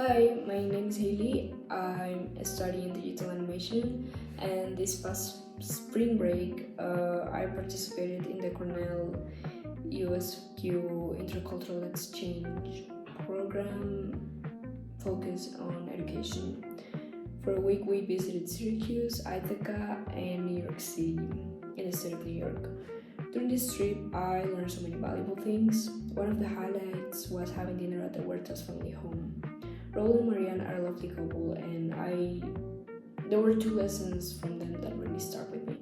Hi, my name is Haley. I'm studying digital animation, and this past spring break, I participated in the Cornell USQ Intercultural Exchange program focused on education. For a week, we visited Syracuse, Ithaca, and New York City, in the state of New York. During this trip, I learned so many valuable things. One of the highlights was having dinner at the Huertas family home. Raul and Marianne are a lovely couple, and there were two lessons from them that really stuck with me.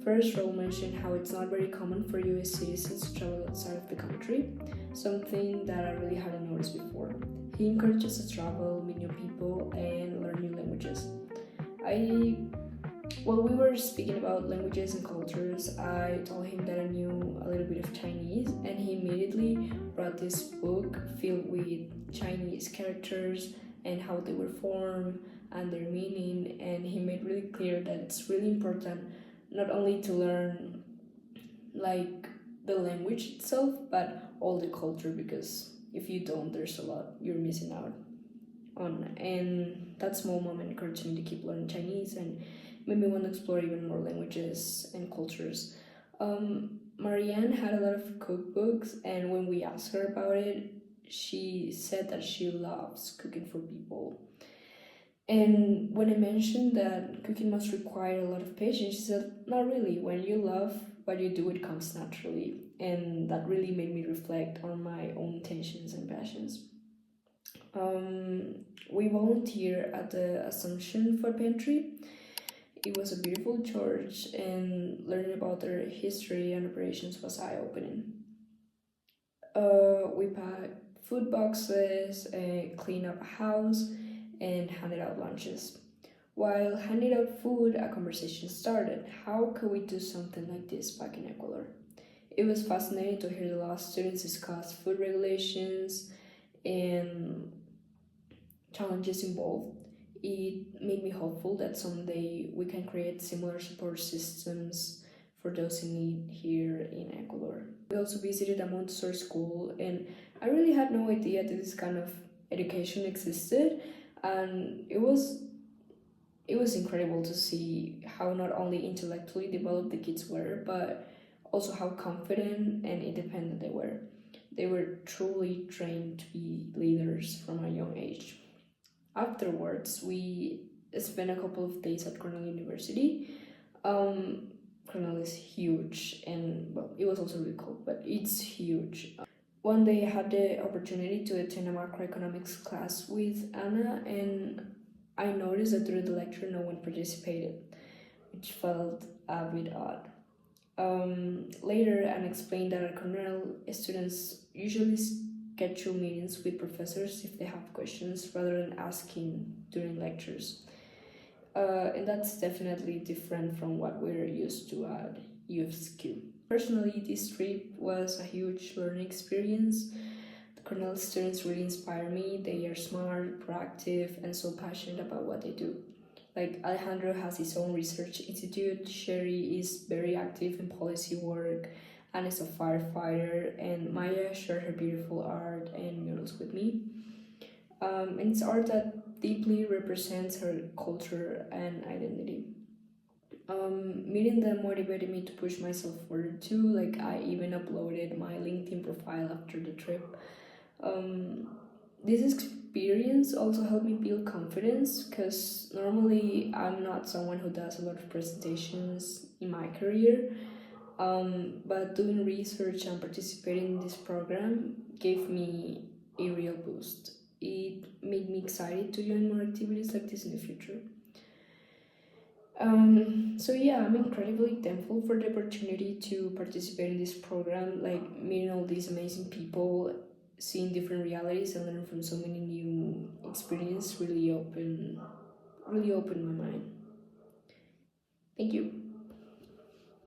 First, Raul mentioned how it's not very common for US citizens to travel outside of the country, something that I really hadn't noticed before. He encouraged us to travel, meet new people, and learn new languages. I While we were speaking about languages and cultures, I told him that I knew a little bit of Chinese, and he immediately brought this book filled with Chinese characters and how they were formed and their meaning. And he made really clear that it's really important not only to learn like the language itself, but all the culture, because if you don't, there's a lot you're missing out on. And that small moment encouraged me to keep learning Chinese and made me want to explore even more languages and cultures. Marianne had a lot of cookbooks, and when we asked her about it, she said that she loves cooking for people. And when I mentioned that cooking must require a lot of patience, she said, "Not really. When you love what you do, it comes naturally." And that really made me reflect on my own intentions and passions. We volunteer at the Assumption Food Pantry. It was a beautiful church, and learning about their history and operations was eye-opening. We packed food boxes, cleaned up a house, and handed out lunches. While handing out food, a conversation started. How could we do something like this back in Ecuador? It was fascinating to hear the law students discuss food regulations and challenges involved. It made me hopeful that someday we can create similar support systems for those in need here in Ecuador. We also visited a Montessori school, and I really had no idea that this kind of education existed, and it was incredible to see how not only intellectually developed the kids were, but also how confident and independent they were. They were truly trained to be leaders from a young age. Afterwards, we spent a couple of days at Cornell University. Cornell is huge, and well, it was also really cold, but it's huge. One day I had the opportunity to attend a macroeconomics class with Anna, and I noticed that during the lecture no one participated, which felt a bit odd. Later, Anna explained that at Cornell, students usually schedule meetings with professors if they have questions rather than asking during lectures. And that's definitely different from what we're used to at UFSQ. Personally, this trip was a huge learning experience. The Cornell students really inspire me. They are smart, proactive, and so passionate about what they do. Like Alejandro has his own research institute, Sherry is very active in policy work and is a firefighter, and Maya shared her beautiful art and murals with me. And it's art that deeply represents her culture and identity. Meeting them motivated me to push myself further too. Like I even uploaded my LinkedIn profile after the trip. Um, this experience also helped me build confidence, because normally I'm not someone who does a lot of presentations in my career. But doing research and participating in this program gave me a real boost. It made me excited to join more activities like this in the future. So yeah, I'm incredibly thankful for the opportunity to participate in this program, like meeting all these amazing people, seeing different realities, and learning from so many new experiences really opened my mind. Thank you.